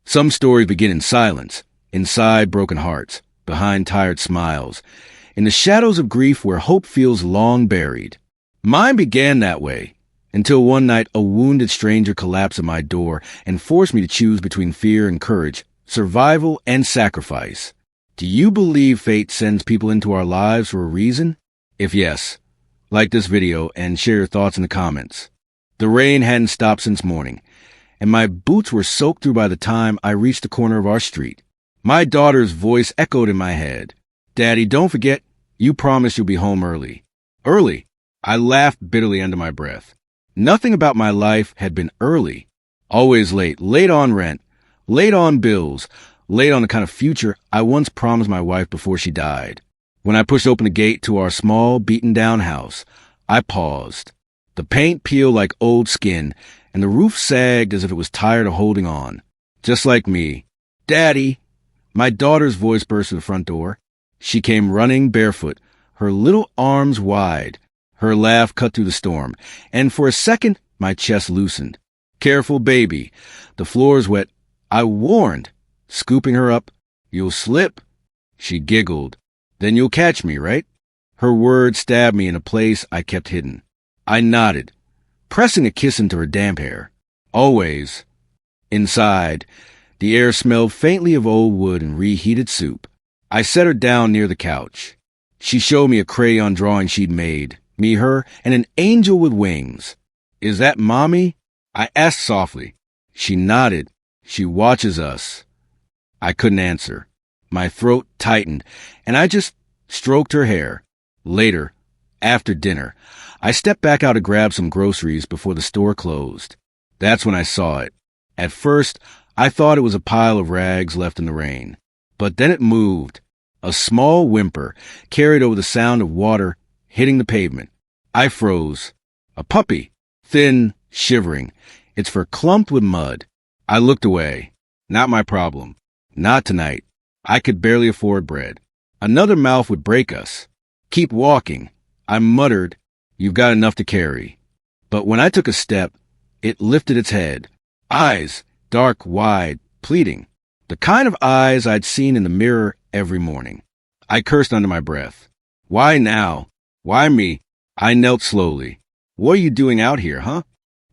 Some stories begin in silence, inside broken hearts, behind tired smiles, in the shadows of grief where hope feels long buried. Mine began that way, until one night a wounded stranger collapsed at my door and forced me to choose between fear and courage, survival and sacrifice. Do you believe fate sends people into our lives for a reason? If yes, like this video and share your thoughts in the comments. The rain hadn't stopped since morning, and my boots were soaked through by the time I reached the corner of our street. My daughter's voice echoed in my head. "Daddy, don't forget, you promised you'll be home early." Early? I laughed bitterly under my breath. Nothing about my life had been early. Always late, late on rent, late on bills, late on the kind of future I once promised my wife before she died. When I pushed open the gate to our small, beaten-down house, I paused. The paint peeled like old skin, and the roof sagged as if it was tired of holding on. Just like me. "Daddy!" My daughter's voice burst through the front door. She came running barefoot, her little arms wide. Her laugh cut through the storm, and for a second, my chest loosened. "Careful, baby. The floor's wet." I warned, scooping her up. "You'll slip." She giggled. "Then you'll catch me, right?" Her words stabbed me in a place I kept hidden. I nodded, pressing a kiss into her damp hair. Always. Inside, the air smelled faintly of old wood and reheated soup. I set her down near the couch. She showed me a crayon drawing she'd made, me, her, and an angel with wings. "Is that Mommy?" I asked softly. She nodded. "She watches us." I couldn't answer. My throat tightened, and I just stroked her hair. Later, after dinner, I stepped back out to grab some groceries before the store closed. That's when I saw it. At first, I thought it was a pile of rags left in the rain. But then it moved. A small whimper carried over the sound of water hitting the pavement. I froze. A puppy, thin, shivering, its fur clumped with mud. I looked away. Not my problem. Not tonight. I could barely afford bread. Another mouth would break us. "Keep walking." I muttered, "You've got enough to carry." But when I took a step, it lifted its head. Eyes, dark, wide, pleading. The kind of eyes I'd seen in the mirror every morning. I cursed under my breath. Why now? Why me? I knelt slowly. "What are you doing out here, huh?"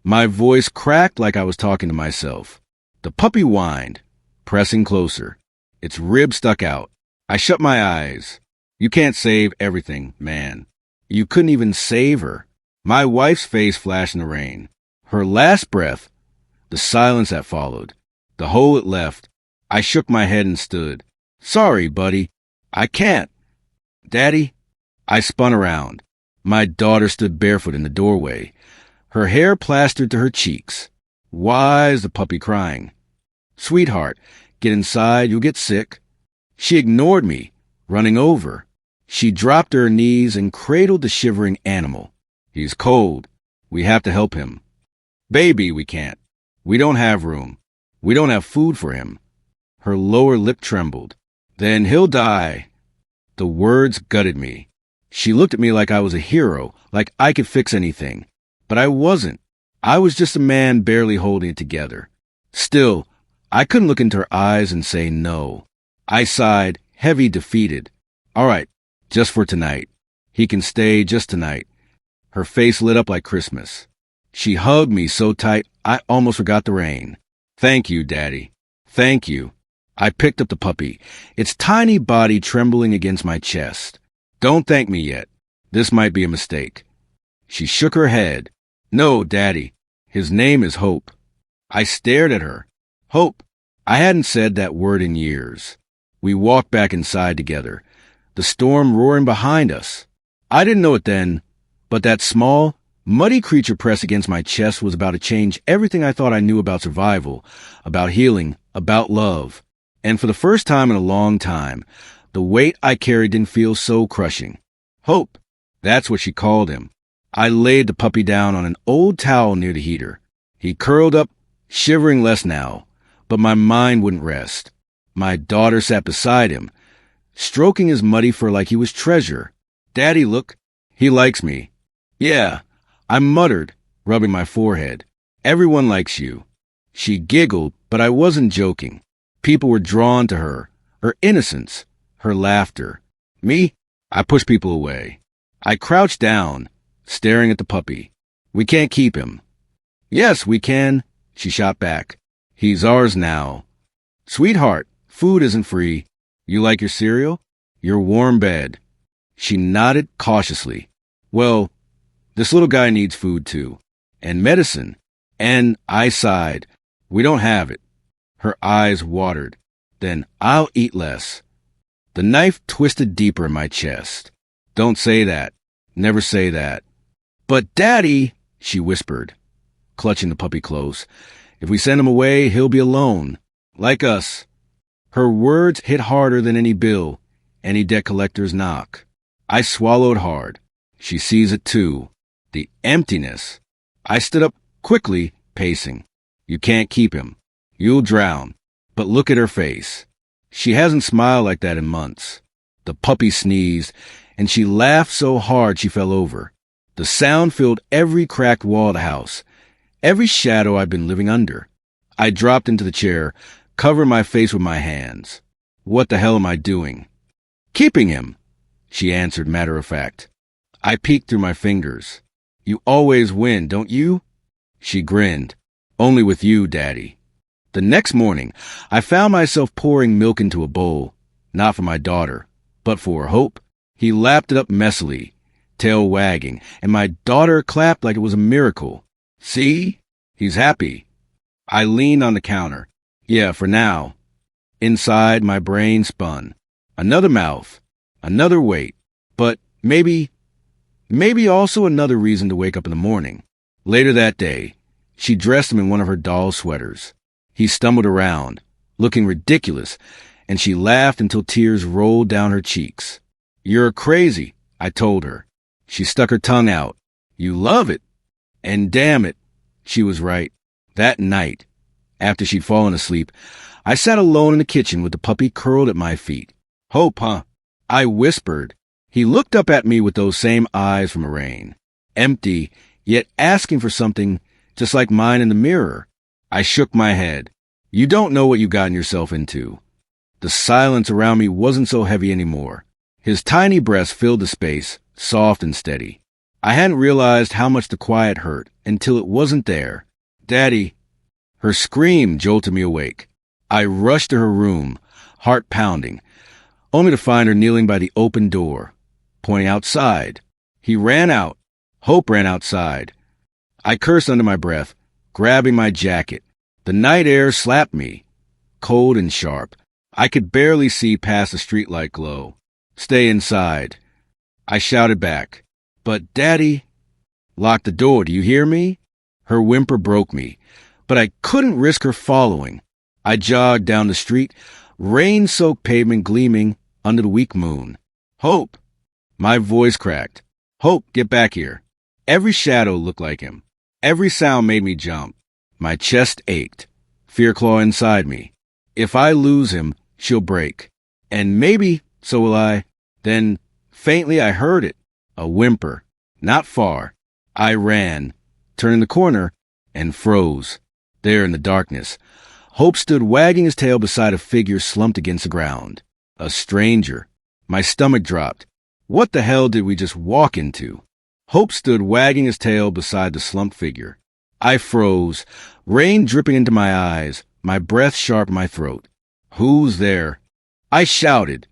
My voice cracked like I was talking to myself. The puppy whined, pressing closer. Its ribs stuck out. I shut my eyes. "You can't save everything, man." You couldn't even save her. My wife's face flashed in the rain. Her last breath, the silence that followed, the hole it left. I shook my head and stood. "Sorry, buddy. I can't." "Daddy?" I spun around. My daughter stood barefoot in the doorway, her hair plastered to her cheeks. "Why is the puppy crying?" "Sweetheart, get inside, you'll get sick." She ignored me, running over. She dropped to her knees and cradled the shivering animal. "He's cold. We have to help him." "Baby, we can't. We don't have room. We don't have food for him." Her lower lip trembled. "Then he'll die." The words gutted me. She looked at me like I was a hero, like I could fix anything. But I wasn't. I was just a man barely holding it together. Still, I couldn't look into her eyes and say no. I sighed, heavy, defeated. "All right, just for tonight. He can stay just tonight." Her face lit up like Christmas. She hugged me so tight I almost forgot the rain. "Thank you, Daddy. Thank you." I picked up the puppy, its tiny body trembling against my chest. "Don't thank me yet. This might be a mistake." She shook her head. "No, Daddy. His name is Hope." I stared at her. Hope. I hadn't said that word in years. We walked back inside together, the storm roaring behind us. I didn't know it then, but that small, muddy creature pressed against my chest was about to change everything I thought I knew about survival, about healing, about love. And for the first time in a long time, the weight I carried didn't feel so crushing. Hope. That's what she called him. I laid the puppy down on an old towel near the heater. He curled up, shivering less now, but my mind wouldn't rest. My daughter sat beside him, stroking his muddy fur like he was treasure. "Daddy, look. He likes me." "Yeah," I muttered, rubbing my forehead. "Everyone likes you." She giggled, but I wasn't joking. People were drawn to her innocence, her laughter. Me? I pushed people away. I crouched down, staring at the puppy. We can't keep him. Yes, we can, she shot back. He's ours now. Sweetheart, food isn't free. You like your cereal? Your warm bed. She nodded cautiously. Well, this little guy needs food too. And medicine. And I sighed. We don't have it. Her eyes watered. Then I'll eat less. The knife twisted deeper in my chest. Don't say that. Never say that. But Daddy, she whispered, clutching the puppy close. If we send him away, he'll be alone. Like us. Her words hit harder than any bill, any debt collector's knock. I swallowed hard. She sees it too. The emptiness. I stood up quickly, pacing. You can't keep him. You'll drown. But look at her face. She hasn't smiled like that in months. The puppy sneezed, and she laughed so hard she fell over. The sound filled every cracked wall of the house, every shadow I'd been living under. I dropped into the chair, covering my face with my hands. What the hell am I doing? Keeping him, she answered matter of fact. I peeked through my fingers. You always win, don't you? She grinned. Only with you, Daddy. The next morning, I found myself pouring milk into a bowl, not for my daughter, but for Hope. He lapped it up messily, tail wagging, and my daughter clapped like it was a miracle. See? He's happy. I leaned on the counter. Yeah, for now. Inside, my brain spun. Another mouth, another wait, but maybe also another reason to wake up in the morning. Later that day, she dressed him in one of her doll sweaters. He stumbled around, looking ridiculous, and she laughed until tears rolled down her cheeks. You're crazy, I told her. She stuck her tongue out. You love it. And damn it, she was right. That night, after she'd fallen asleep, I sat alone in the kitchen with the puppy curled at my feet. Hope, huh? I whispered. He looked up at me with those same eyes from Moraine. Empty, yet asking for something just like mine in the mirror. I shook my head. You don't know what you've gotten yourself into. The silence around me wasn't so heavy anymore. His tiny breast filled the space, soft and steady. I hadn't realized how much the quiet hurt until it wasn't there. Daddy. Her scream jolted me awake. I rushed to her room, heart pounding, only to find her kneeling by the open door, pointing outside. He ran out. Hope ran outside. I cursed under my breath, grabbing my jacket. The night air slapped me, cold and sharp. I could barely see past the streetlight glow. Stay inside. I shouted back. But Daddy, lock the door, do you hear me? Her whimper broke me, but I couldn't risk her following. I jogged down the street, rain-soaked pavement gleaming under the weak moon. Hope! My voice cracked. Hope, get back here. Every shadow looked like him. Every sound made me jump. My chest ached. Fear clawed inside me. If I lose him, she'll break. And maybe, so will I. Then, faintly, I heard it. A whimper. Not far. I ran, turned the corner, and froze. There in the darkness, Hope stood wagging his tail beside a figure slumped against the ground. A stranger. My stomach dropped. What the hell did we just walk into? Hope stood wagging his tail beside the slumped figure. I froze, rain dripping into my eyes, my breath sharp in my throat. Who's there? I shouted,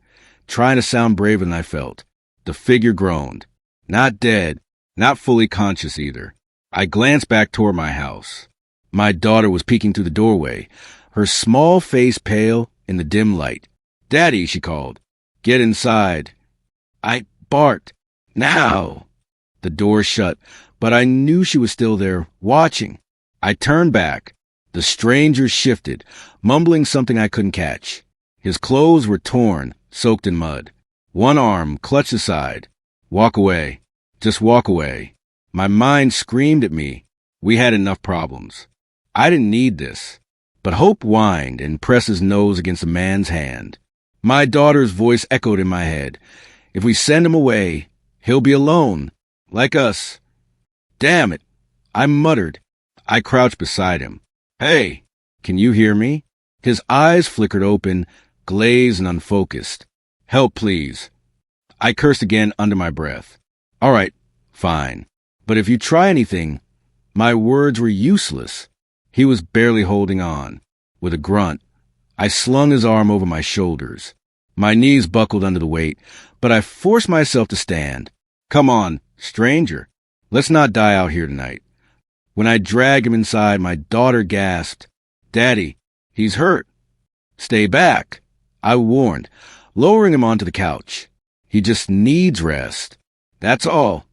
trying to sound braver than I felt. The figure groaned. Not dead, not fully conscious either. I glanced back toward my house. My daughter was peeking through the doorway, her small face pale in the dim light. Daddy, she called. Get inside. I barked. Now! The door shut, but I knew she was still there, watching. I turned back. The stranger shifted, mumbling something I couldn't catch. His clothes were torn, soaked in mud. One arm clutched aside. Walk away. Just walk away. My mind screamed at me. We had enough problems. I didn't need this. But Hope whined and pressed his nose against a man's hand. My daughter's voice echoed in my head. If we send him away, he'll be alone, like us. Damn it, I muttered. I crouched beside him. Hey, can you hear me? His eyes flickered open, glazed and unfocused. Help, please. I cursed again under my breath. All right, fine. But if you try anything, my words were useless. He was barely holding on. With a grunt, I slung his arm over my shoulders. My knees buckled under the weight, but I forced myself to stand. Come on, stranger. Let's not die out here tonight. When I dragged him inside, my daughter gasped, Daddy, he's hurt. Stay back, I warned, lowering him onto the couch. He just needs rest. That's all.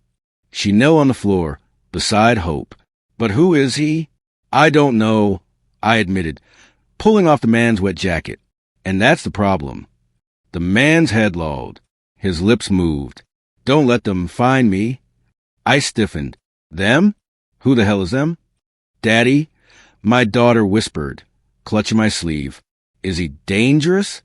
She knelt on the floor, beside Hope. But who is he? I don't know, I admitted, pulling off the man's wet jacket. And that's the problem. The man's head lolled. His lips moved. Don't let them find me. I stiffened. Them? Who the hell is them? Daddy, my daughter whispered, clutching my sleeve. Is he dangerous?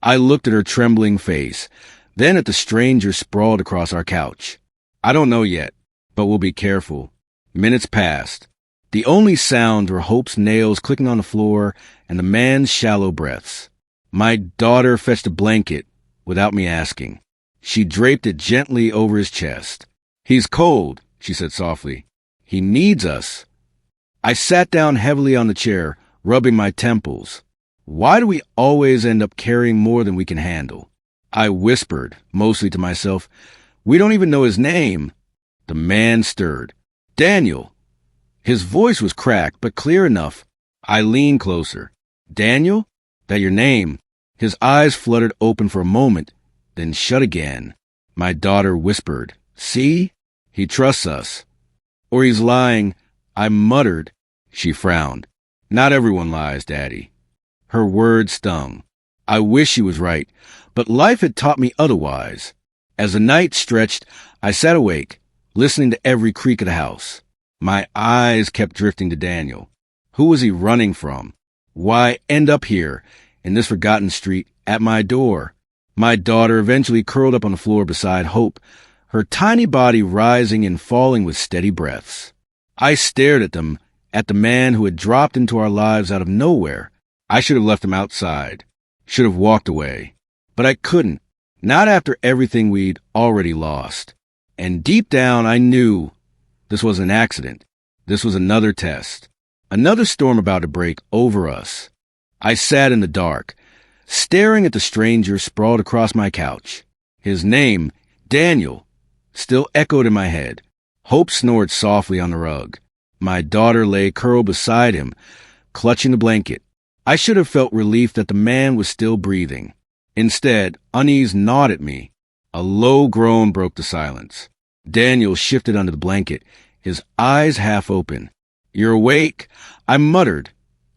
I looked at her trembling face, then at the stranger sprawled across our couch. I don't know yet, but we'll be careful. Minutes passed. The only sounds were Hope's nails clicking on the floor and the man's shallow breaths. My daughter fetched a blanket without me asking. She draped it gently over his chest. He's cold, she said softly. He needs us. I sat down heavily on the chair, rubbing my temples. Why do we always end up carrying more than we can handle? I whispered, mostly to myself, we don't even know his name. The man stirred. Daniel. His voice was cracked, but clear enough. I leaned closer. Daniel? That your name? His eyes fluttered open for a moment, then shut again. My daughter whispered, See? He trusts us. Or he's lying. I muttered. She frowned. Not everyone lies, Daddy. Her words stung. I wish she was right, but life had taught me otherwise. As the night stretched, I sat awake, listening to every creak of the house. My eyes kept drifting to Daniel. Who was he running from? Why end up here, in this forgotten street, at my door? My daughter eventually curled up on the floor beside Hope, her tiny body rising and falling with steady breaths. I stared at them, at the man who had dropped into our lives out of nowhere. I should have left him outside, should have walked away. But I couldn't, not after everything we'd already lost. And deep down I knew this was an accident. This was another test. Another storm about to break over us. I sat in the dark, staring at the stranger sprawled across my couch. His name, Daniel, still echoed in my head. Hope snored softly on the rug. My daughter lay curled beside him, clutching the blanket. I should have felt relief that the man was still breathing. Instead, unease gnawed at me. A low groan broke the silence. Daniel shifted under the blanket, his eyes half open. You're awake, I muttered,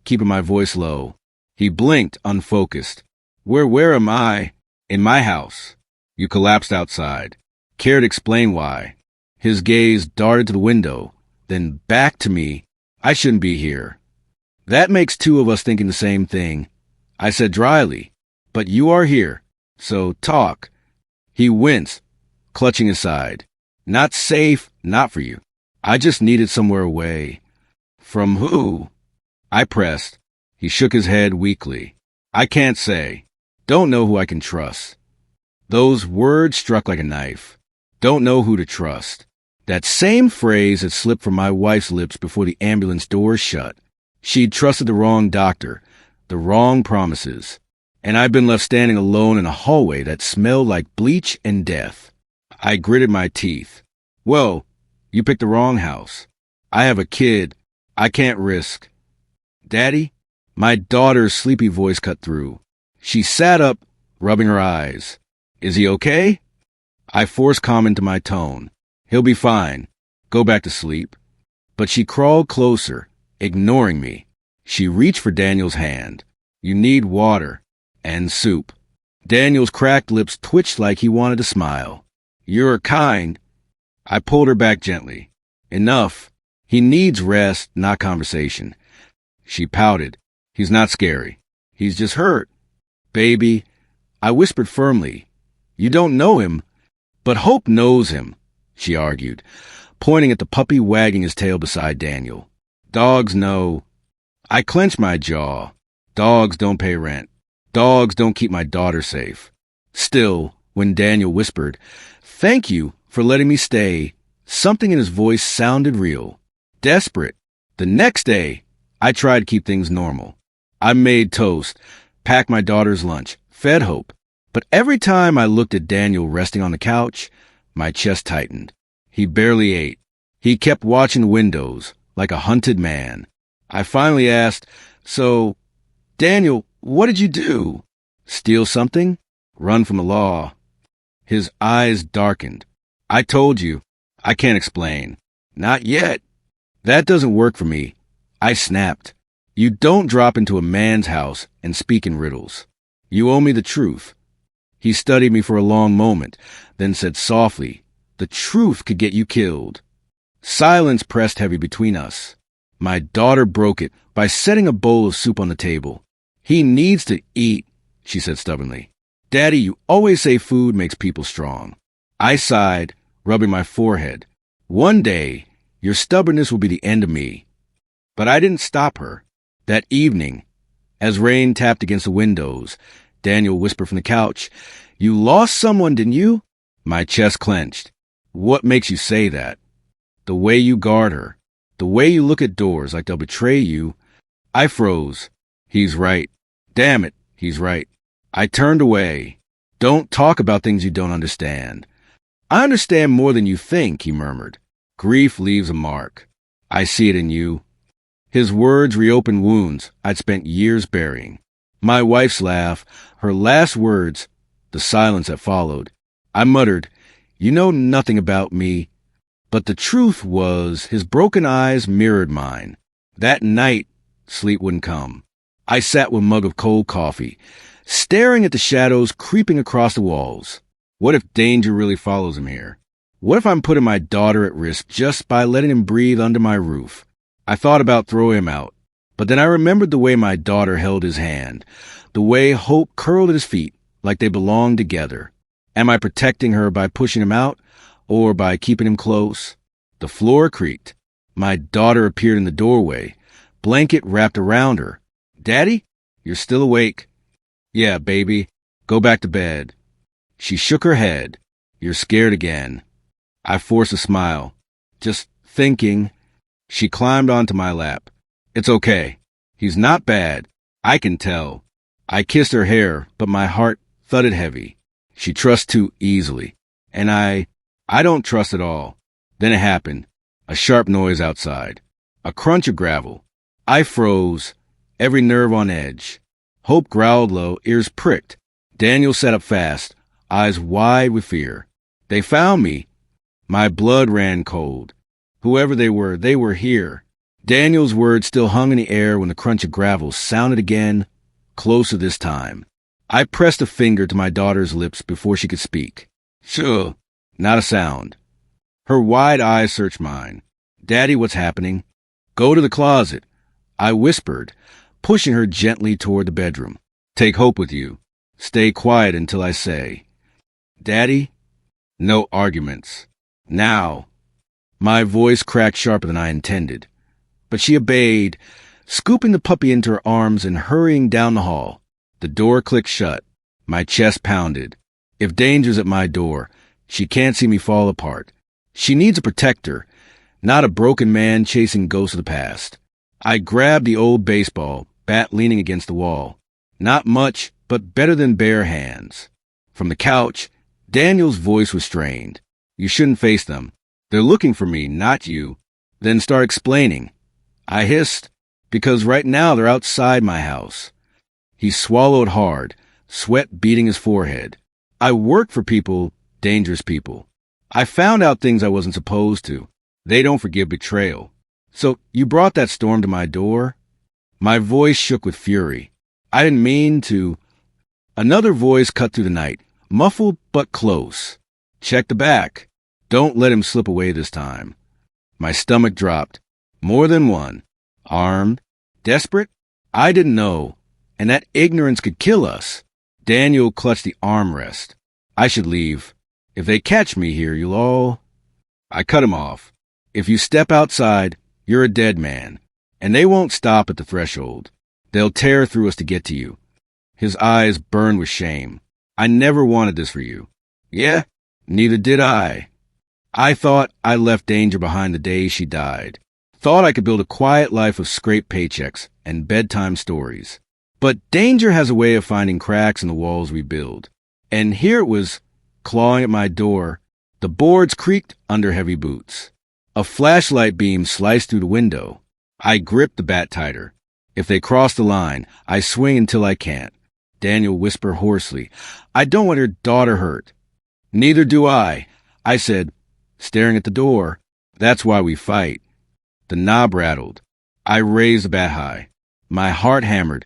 keeping my voice low. He blinked, unfocused. Where am I? In my house. You collapsed outside. Care to explain why? His gaze darted to the window, then back to me. I shouldn't be here. That makes two of us thinking the same thing. I said dryly, but you are here, so talk. He winced, clutching his side. Not safe, not for you. I just needed somewhere away. From who? I pressed. He shook his head weakly. I can't say. Don't know who I can trust. Those words struck like a knife. Don't know who to trust. That same phrase had slipped from my wife's lips before the ambulance doors shut. She'd trusted the wrong doctor, the wrong promises, and I'd been left standing alone in a hallway that smelled like bleach and death. I gritted my teeth. Well, you picked the wrong house. I have a kid. I can't risk. Daddy? My daughter's sleepy voice cut through. She sat up, rubbing her eyes. Is he okay? I forced calm into my tone. He'll be fine. Go back to sleep. But she crawled closer, ignoring me. She reached for Daniel's hand. You need water. And soup. Daniel's cracked lips twitched like he wanted to smile. You're kind. I pulled her back gently. Enough. He needs rest, not conversation. She pouted. He's not scary. He's just hurt. Baby, I whispered firmly. You don't know him, but Hope knows him, she argued, pointing at the puppy wagging his tail beside Daniel. Dogs know. I clenched my jaw. Dogs don't pay rent. Dogs don't keep my daughter safe. Still, when Daniel whispered, "Thank you for letting me stay," something in his voice sounded real, desperate. The next day, I tried to keep things normal. I made toast, packed my daughter's lunch, fed Hope. But every time I looked at Daniel resting on the couch, my chest tightened. He barely ate. He kept watching windows like a hunted man. I finally asked, "So, Daniel, what did you do? Steal something? Run from the law?" His eyes darkened. "I told you. I can't explain." "Not yet." "That doesn't work for me." I snapped. "You don't drop into a man's house and speak in riddles. You owe me the truth." He studied me for a long moment, then said softly, "The truth could get you killed." Silence pressed heavy between us. My daughter broke it by setting a bowl of soup on the table. "He needs to eat," she said stubbornly. "Daddy, you always say food makes people strong." I sighed, rubbing my forehead. "One day, your stubbornness will be the end of me." But I didn't stop her. That evening, as rain tapped against the windows, Daniel whispered from the couch, "You lost someone, didn't you?" My chest clenched. "What makes you say that?" "The way you guard her. The way you look at doors like they'll betray you." I froze. He's right. Damn it, he's right. I turned away. "Don't talk about things you don't understand." "I understand more than you think," he murmured. "Grief leaves a mark. I see it in you." His words reopened wounds I'd spent years burying. My wife's laugh, her last words, the silence that followed. I muttered, "You know nothing about me." But the truth was, his broken eyes mirrored mine. That night, sleep wouldn't come. I sat with a mug of cold coffee, staring at the shadows creeping across the walls. What if danger really follows him here? What if I'm putting my daughter at risk just by letting him breathe under my roof? I thought about throwing him out, but then I remembered the way my daughter held his hand, the way Hope curled at his feet like they belonged together. Am I protecting her by pushing him out, or by keeping him close? The floor creaked. My daughter appeared in the doorway, blanket wrapped around her. "Daddy, you're still awake." "Yeah, baby. Go back to bed." She shook her head. "You're scared again." I forced a smile. "Just thinking." She climbed onto my lap. "It's okay. He's not bad. I can tell." I kissed her hair, but my heart thudded heavy. She trusts too easily. And I don't trust at all. Then it happened. A sharp noise outside. A crunch of gravel. I froze, every nerve on edge. Hope growled low, ears pricked. Daniel sat up fast, eyes wide with fear. They found me. My blood ran cold. Whoever they were here. Daniel's words still hung in the air when the crunch of gravel sounded again, closer this time. I pressed a finger to my daughter's lips before she could speak. "Sure." Not a sound. Her wide eyes searched mine. "Daddy, what's happening?" "Go to the closet," I whispered, pushing her gently toward the bedroom. "Take Hope with you. Stay quiet until I say." "Daddy?" "No arguments. Now." My voice cracked sharper than I intended. But she obeyed, scooping the puppy into her arms and hurrying down the hall. The door clicked shut. My chest pounded. If danger's at my door, she can't see me fall apart. She needs a protector, not a broken man chasing ghosts of the past. I grabbed the old baseball, bat leaning against the wall. Not much, but better than bare hands. From the couch, Daniel's voice was strained. "You shouldn't face them. They're looking for me, not you." "Then start explaining." I hissed, "Because right now they're outside my house." He swallowed hard, sweat beading his forehead. "I work for people, dangerous people. I found out things I wasn't supposed to. They don't forgive betrayal. So you brought that storm to my door?" My voice shook with fury. "I didn't mean to." Another voice cut through the night, muffled but close. "Check the back. Don't let him slip away this time." My stomach dropped. More than one. Armed? Desperate? I didn't know. And that ignorance could kill us. Daniel clutched the armrest. "I should leave. If they catch me here, you'll all..." I cut him off. "If you step outside, you're a dead man. And they won't stop at the threshold. They'll tear through us to get to you. His eyes burned with shame. I never wanted this for you. Yeah, neither did I. I thought I left danger behind the day she died. Thought I could build a quiet life of scraped paychecks and bedtime stories. But danger has a way of finding cracks in the walls we build. And here it was, clawing at my door. The boards creaked under heavy boots. A flashlight beam sliced through the window. I gripped the bat tighter. If they cross the line, I swing until I can't. Daniel whispered hoarsely, I don't want your daughter hurt. Neither do I said, staring at the door. That's why we fight. The knob rattled. I raised the bat high. My heart hammered,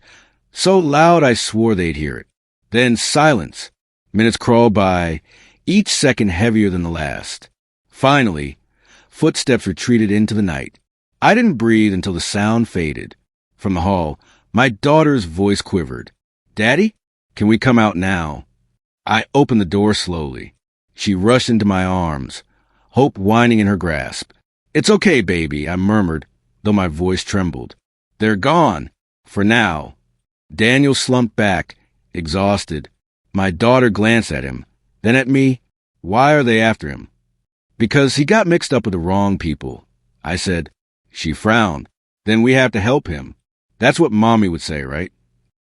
so loud I swore they'd hear it. Then silence. Minutes crawled by, each second heavier than the last. Finally, footsteps retreated into the night. I didn't breathe until the sound faded. From the hall, my daughter's voice quivered. Daddy, can we come out now? I opened the door slowly. She rushed into my arms, hope whining in her grasp. It's okay, baby, I murmured, though my voice trembled. They're gone, for now. Daniel slumped back, exhausted. My daughter glanced at him, then at me. Why are they after him? Because he got mixed up with the wrong people, I said. She frowned. Then we have to help him. That's what Mommy would say, right?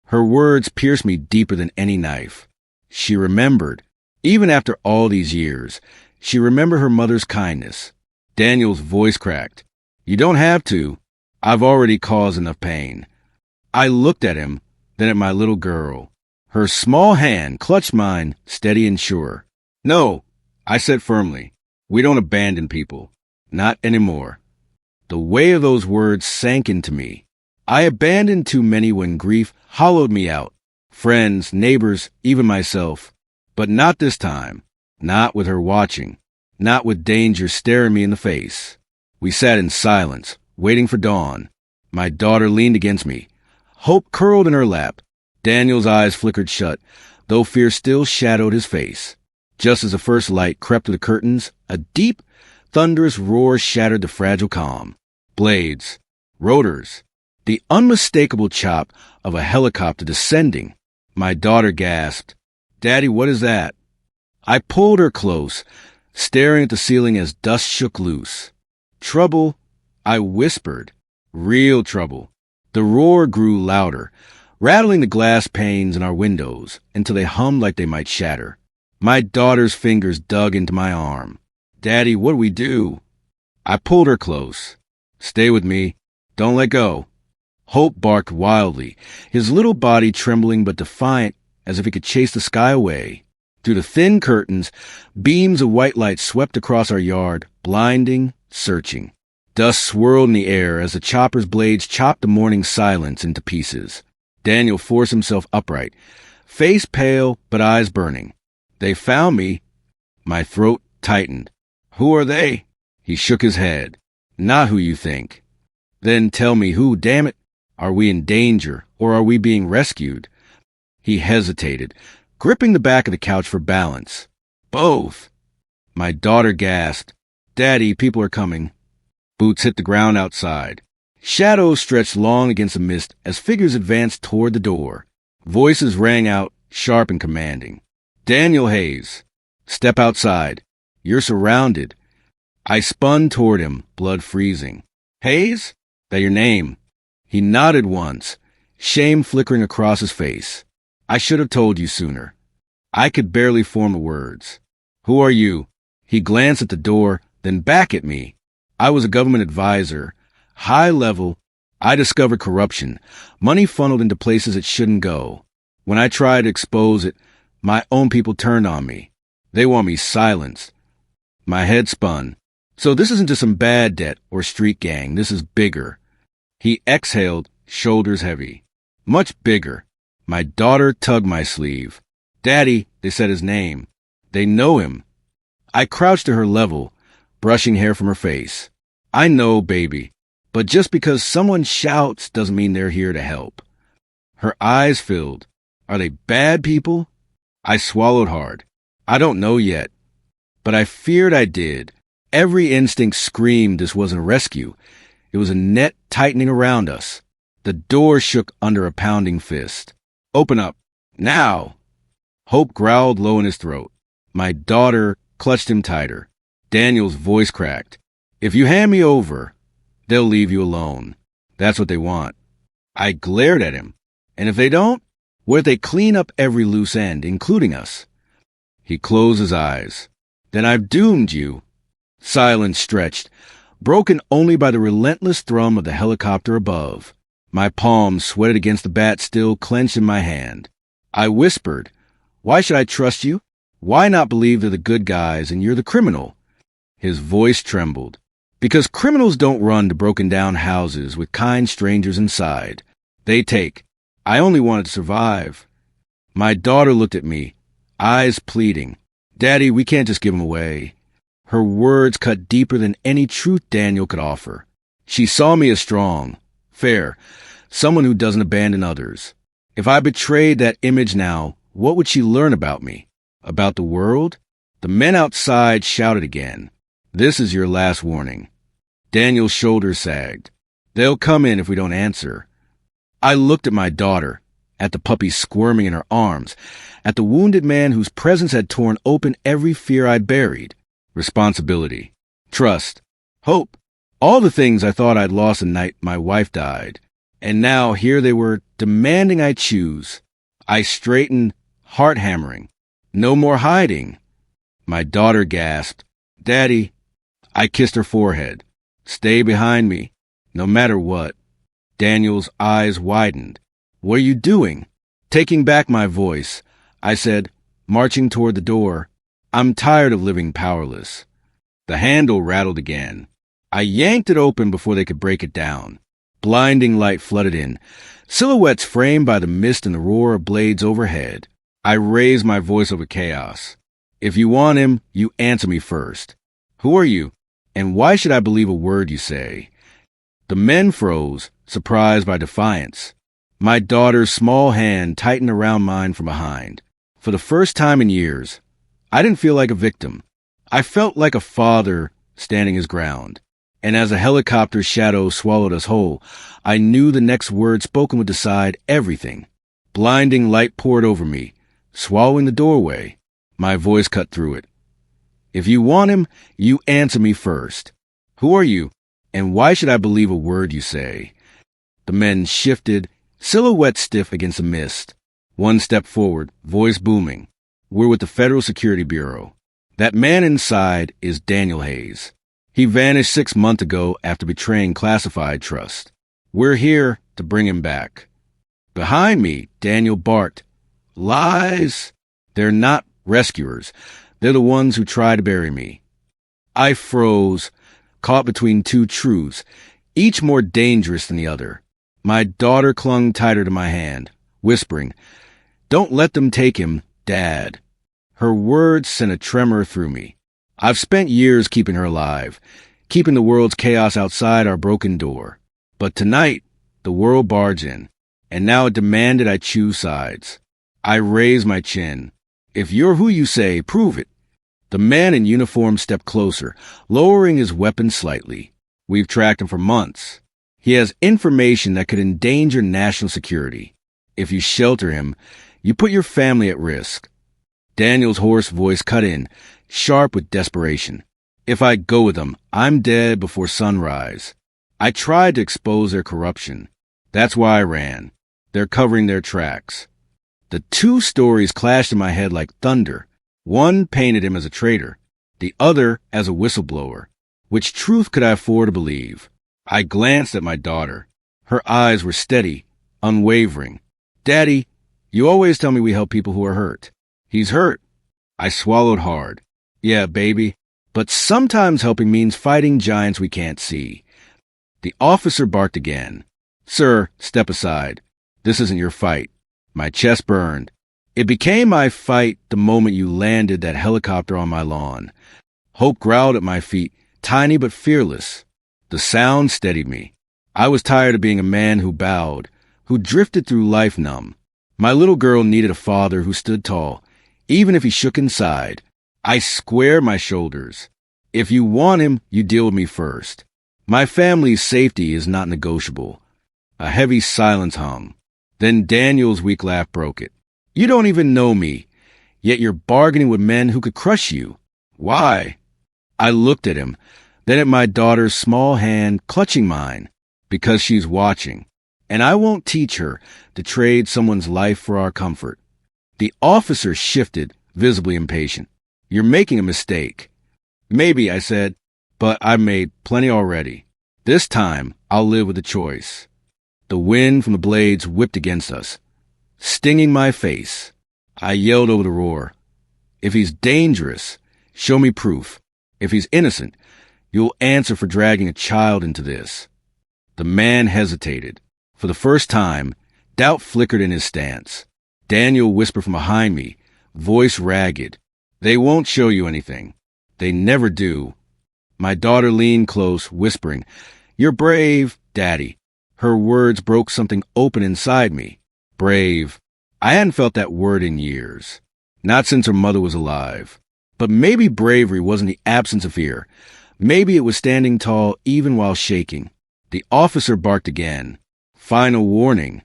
Her words pierced me deeper than any knife. She remembered. Even after all these years, she remembered her mother's kindness. Daniel's voice cracked. You don't have to. I've already caused enough pain. I looked at him, then at my little girl. Her small hand clutched mine, steady and sure. No, I said firmly. We don't abandon people. Not anymore. The weight of those words sank into me. I abandoned too many when grief hollowed me out. Friends, neighbors, even myself. But not this time. Not with her watching. Not with danger staring me in the face. We sat in silence, waiting for dawn. My daughter leaned against me. Hope curled in her lap. Daniel's eyes flickered shut, though fear still shadowed his face. Just as the first light crept through the curtains, a deep, thunderous roar shattered the fragile calm. Blades, rotors, the unmistakable chop of a helicopter descending. My daughter gasped, Daddy, what is that? I pulled her close, staring at the ceiling as dust shook loose. Trouble, I whispered. Real trouble. The roar grew louder, rattling the glass panes in our windows until they hummed like they might shatter. My daughter's fingers dug into my arm. Daddy, what do we do? I pulled her close. Stay with me. Don't let go. Hope barked wildly, his little body trembling but defiant as if he could chase the sky away. Through the thin curtains, beams of white light swept across our yard, blinding, searching. Dust swirled in the air as the chopper's blades chopped the morning silence into pieces. Daniel forced himself upright, face pale but eyes burning. They found me. My throat tightened. Who are they? He shook his head. Not who you think. Then tell me who, damn it. Are we in danger, or are we being rescued? He hesitated, gripping the back of the couch for balance. Both. My daughter gasped. Daddy, people are coming. Boots hit the ground outside. Shadows stretched long against the mist as figures advanced toward the door. Voices rang out, sharp and commanding. Daniel Hayes, step outside. You're surrounded. I spun toward him, blood freezing. Hayes? That your name? He nodded once, shame flickering across his face. I should have told you sooner. I could barely form the words. Who are you? He glanced at the door, then back at me. I was a government advisor. High level. I discovered corruption. Money funneled into places it shouldn't go. When I tried to expose it, my own people turned on me. They want me silenced. My head spun. So this isn't just some bad debt or street gang. This is bigger. He exhaled, shoulders heavy. Much bigger. My daughter tugged my sleeve. Daddy, they said his name. They know him. I crouched to her level, brushing hair from her face. I know, baby, but just because someone shouts doesn't mean they're here to help. Her eyes filled. Are they bad people? I swallowed hard. I don't know yet, but I feared I did. Every instinct screamed this wasn't a rescue. It was a net tightening around us. The door shook under a pounding fist. "Open up. Now!" Hope growled low in his throat. My daughter clutched him tighter. Daniel's voice cracked. "If you hand me over, they'll leave you alone. That's what they want." I glared at him. "And if they don't? What if they clean up every loose end, including us?" He closed his eyes. "Then I've doomed you." Silence stretched, broken only by the relentless thrum of the helicopter above. My palms sweated against the bat still clenched in my hand. I whispered, "Why should I trust you? Why not believe they're the good guys and you're the criminal?" His voice trembled. "Because criminals don't run to broken-down houses with kind strangers inside. They take. I only wanted to survive." My daughter looked at me, eyes pleading. "Daddy, we can't just give him away." Her words cut deeper than any truth Daniel could offer. She saw me as strong, fair, someone who doesn't abandon others. If I betrayed that image now, what would she learn about me? About the world? The men outside shouted again. "This is your last warning." Daniel's shoulders sagged. "They'll come in if we don't answer." I looked at my daughter, at the puppy squirming in her arms, at the wounded man whose presence had torn open every fear I'd buried. Responsibility, trust, hope, all the things I thought I'd lost the night my wife died. And now here they were, demanding I choose. I straightened, heart hammering. "No more hiding." My daughter gasped, "Daddy." I kissed her forehead. "Stay behind me, no matter what." Daniel's eyes widened. "What are you doing?" Taking back my voice, I said, marching toward the door, "I'm tired of living powerless." The handle rattled again. I yanked it open before they could break it down. Blinding light flooded in, silhouettes framed by the mist and the roar of blades overhead. I raised my voice over chaos. "If you want him, you answer me first. Who are you? And why should I believe a word you say?" The men froze, surprised by defiance. My daughter's small hand tightened around mine from behind. For the first time in years, I didn't feel like a victim. I felt like a father standing his ground. And as a helicopter's shadow swallowed us whole, I knew the next word spoken would decide everything. Blinding light poured over me, swallowing the doorway. My voice cut through it. "If you want him, you answer me first. Who are you? And why should I believe a word you say?" The men shifted, silhouettes stiff against the mist. One step forward, voice booming. "We're with the Federal Security Bureau. That man inside is Daniel Hayes. He vanished 6 months ago after betraying classified trust. We're here to bring him back." Behind me, Daniel barked, "Lies! They're not rescuers. They're the ones who try to bury me." I froze, caught between two truths, each more dangerous than the other. My daughter clung tighter to my hand, whispering, "Don't let them take him, Dad." Her words sent a tremor through me. I've spent years keeping her alive, keeping the world's chaos outside our broken door. But tonight, the world barged in, and now it demanded I choose sides. I raised my chin. "If you're who you say, prove it." The man in uniform stepped closer, lowering his weapon slightly. "We've tracked him for months. He has information that could endanger national security. If you shelter him, you put your family at risk." Daniel's hoarse voice cut in, sharp with desperation. "If I go with them, I'm dead before sunrise." I tried to expose their corruption. That's why I ran. They're covering their tracks. The two stories clashed in my head like thunder. One painted him as a traitor, the other as a whistleblower. Which truth could I afford to believe? I glanced at my daughter. Her eyes were steady, unwavering. "Daddy, you always tell me we help people who are hurt." "He's hurt." I swallowed hard. "Yeah, baby. But sometimes helping means fighting giants we can't see." The officer barked again. "Sir, step aside. This isn't your fight." My chest burned. It became my fight the moment you landed that helicopter on my lawn. Hope growled at my feet, tiny but fearless. The sound steadied me. I was tired of being a man who bowed, who drifted through life numb. My little girl needed a father who stood tall, even if he shook inside. I squared my shoulders. "If you want him, you deal with me first. My family's safety is not negotiable." A heavy silence hung. Then Daniel's weak laugh broke it. You don't even know me, yet you're bargaining with men who could crush you. Why? I looked at him, then at my daughter's small hand clutching mine, because she's watching. And I won't teach her to trade someone's life for our comfort. The officer shifted, visibly impatient. You're making a mistake. Maybe, I said, but I've made plenty already. This time, I'll live with a choice. The wind from the blades whipped against us, stinging my face. I yelled over the roar. If he's dangerous, show me proof. If he's innocent, you'll answer for dragging a child into this. The man hesitated. For the first time, doubt flickered in his stance. Daniel whispered from behind me, voice ragged. They won't show you anything. They never do. My daughter leaned close, whispering, You're brave, Daddy. Her words broke something open inside me. Brave. I hadn't felt that word in years. Not since her mother was alive. But maybe bravery wasn't the absence of fear. Maybe it was standing tall even while shaking. The officer barked again. Final warning.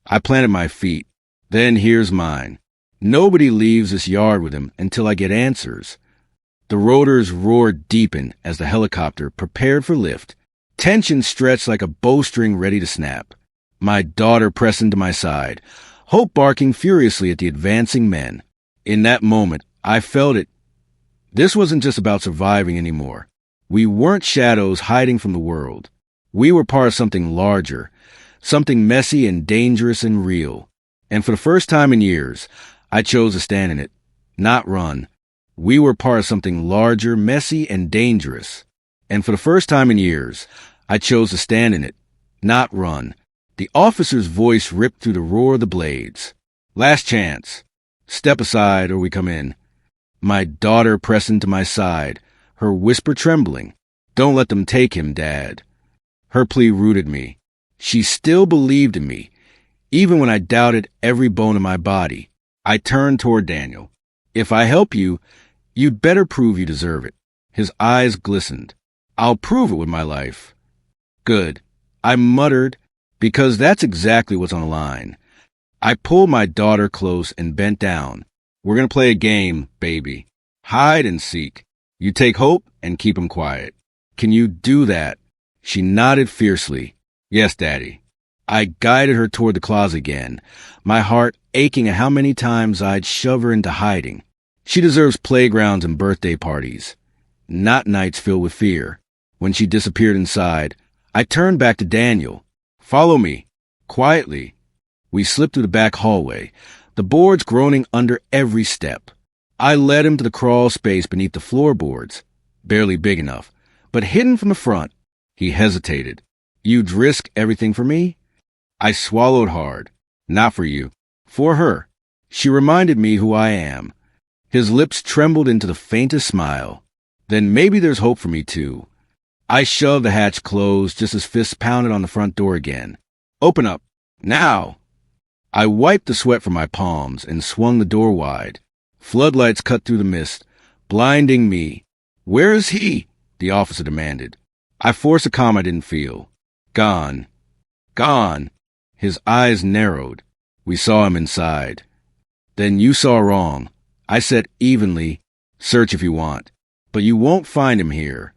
I planted my feet. Then here's mine. Nobody leaves this yard with him until I get answers. The rotor's roar deepened as the helicopter prepared for lift. Tension stretched like a bowstring ready to snap. My daughter pressed into my side, hope barking furiously at the advancing men. In that moment, I felt it. This wasn't just about surviving anymore. We weren't shadows hiding from the world. We were part of something larger, something messy and dangerous and real. And for the first time in years, I chose to stand in it, not run. We were part of something larger, messy, and dangerous. And for the first time in years, I chose to stand in it, not run. The officer's voice ripped through the roar of the blades. Last chance. Step aside or we come in. My daughter pressed into my side, her whisper trembling. Don't let them take him, Dad. Her plea rooted me. She still believed in me, even when I doubted every bone in my body. I turned toward Daniel. If I help you, you'd better prove you deserve it. His eyes glistened. I'll prove it with my life. Good. I muttered, because that's exactly what's on the line. I pulled my daughter close and bent down. We're going to play a game, baby. Hide and seek. You take Hope and keep him quiet. Can you do that? She nodded fiercely. Yes, Daddy. I guided her toward the closet again, my heart aching at how many times I'd shove her into hiding. She deserves playgrounds and birthday parties, not nights filled with fear. When she disappeared inside, I turned back to Daniel. Follow me. Quietly. We slipped through the back hallway, the boards groaning under every step. I led him to the crawl space beneath the floorboards, barely big enough, but hidden from the front. He hesitated. You'd risk everything for me? I swallowed hard. Not for you. For her. She reminded me who I am. His lips trembled into the faintest smile. Then maybe there's hope for me, too. I shoved the hatch closed just as fists pounded on the front door again. Open up. Now! I wiped the sweat from my palms and swung the door wide. Floodlights cut through the mist, blinding me. Where is he? The officer demanded. I forced a calm I didn't feel. Gone. Gone. His eyes narrowed. We saw him inside. Then you saw wrong. I said evenly, search if you want. But you won't find him here.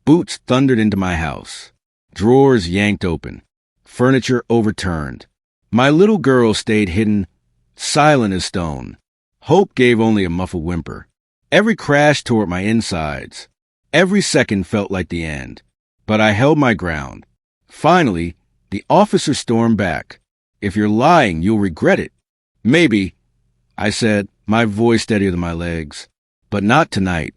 Boots thundered into my house. Drawers yanked open. Furniture overturned. My little girl stayed hidden, silent as stone. Hope gave only a muffled whimper. Every crash tore at my insides. Every second felt like the end. But I held my ground. Finally, the officer stormed back. If you're lying, you'll regret it. Maybe, I said, my voice steadier than my legs. But not tonight.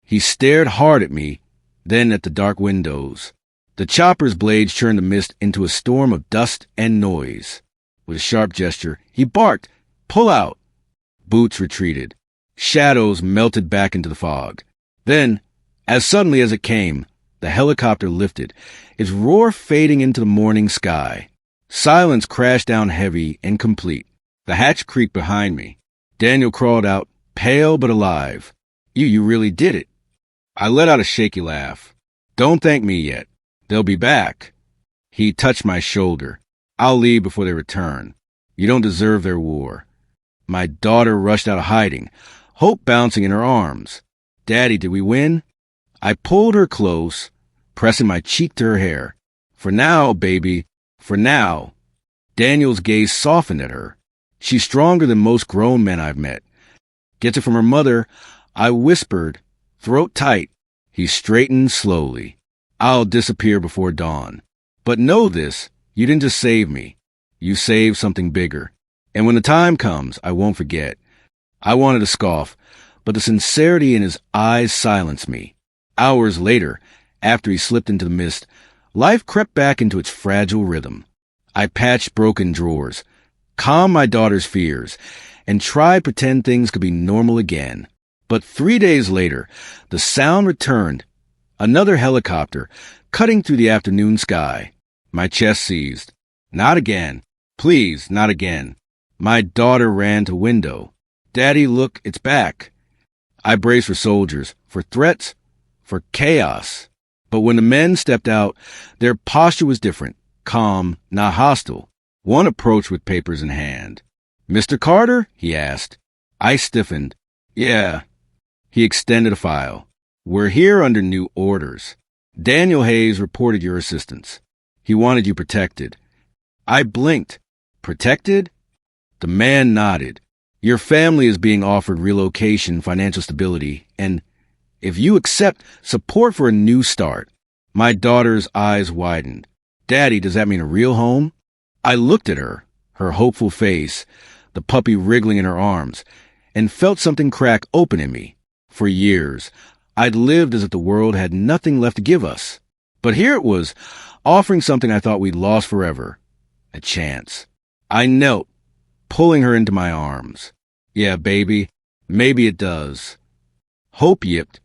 He stared hard at me, then at the dark windows. The chopper's blades churned the mist into a storm of dust and noise. With a sharp gesture, he barked, Pull out! Boots retreated. Shadows melted back into the fog. Then, as suddenly as it came, the helicopter lifted, its roar fading into the morning sky. Silence crashed down heavy and complete. The hatch creaked behind me. Daniel crawled out, pale but alive. You really did it. I let out a shaky laugh. Don't thank me yet. They'll be back. He touched my shoulder. I'll leave before they return. You don't deserve their war. My daughter rushed out of hiding, hope bouncing in her arms. Daddy, did we win? I pulled her close, pressing my cheek to her hair. For now, baby, for now. Daniel's gaze softened at her. She's stronger than most grown men I've met. Gets it from her mother, I whispered, throat tight. He straightened slowly. I'll disappear before dawn. But know this, you didn't just save me. You saved something bigger. And when the time comes, I won't forget. I wanted to scoff, but the sincerity in his eyes silenced me. Hours later, after he slipped into the mist, life crept back into its fragile rhythm. I patched broken drawers, calmed my daughter's fears, and tried to pretend things could be normal again. But 3 days later, the sound returned. Another helicopter, cutting through the afternoon sky. My chest seized. Not again. Please, not again. My daughter ran to window. Daddy, look, it's back. I braced for soldiers, for threats, for chaos. But when the men stepped out, their posture was different, calm, not hostile. One approached with papers in hand. Mr. Carter? He asked. I stiffened. Yeah. He extended a file. We're here under new orders. Daniel Hayes reported your assistance. He wanted you protected. I blinked. Protected? The man nodded. Your family is being offered relocation, financial stability, and if you accept, support for a new start. My daughter's eyes widened. Daddy, does that mean a real home? I looked at her, her hopeful face, the puppy wriggling in her arms, and felt something crack open in me. For years, I'd lived as if the world had nothing left to give us. But here it was, offering something I thought we'd lost forever. A chance. I knelt, pulling her into my arms. Yeah, baby, maybe it does. Hope yipped,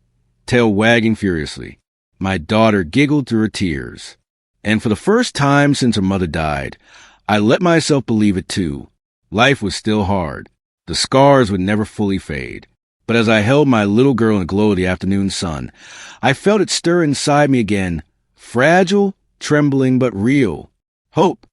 tail wagging furiously. My daughter giggled through her tears. And for the first time since her mother died, I let myself believe it too. Life was still hard. The scars would never fully fade. But as I held my little girl in the glow of the afternoon sun, I felt it stir inside me again, fragile, trembling, but real. Hope,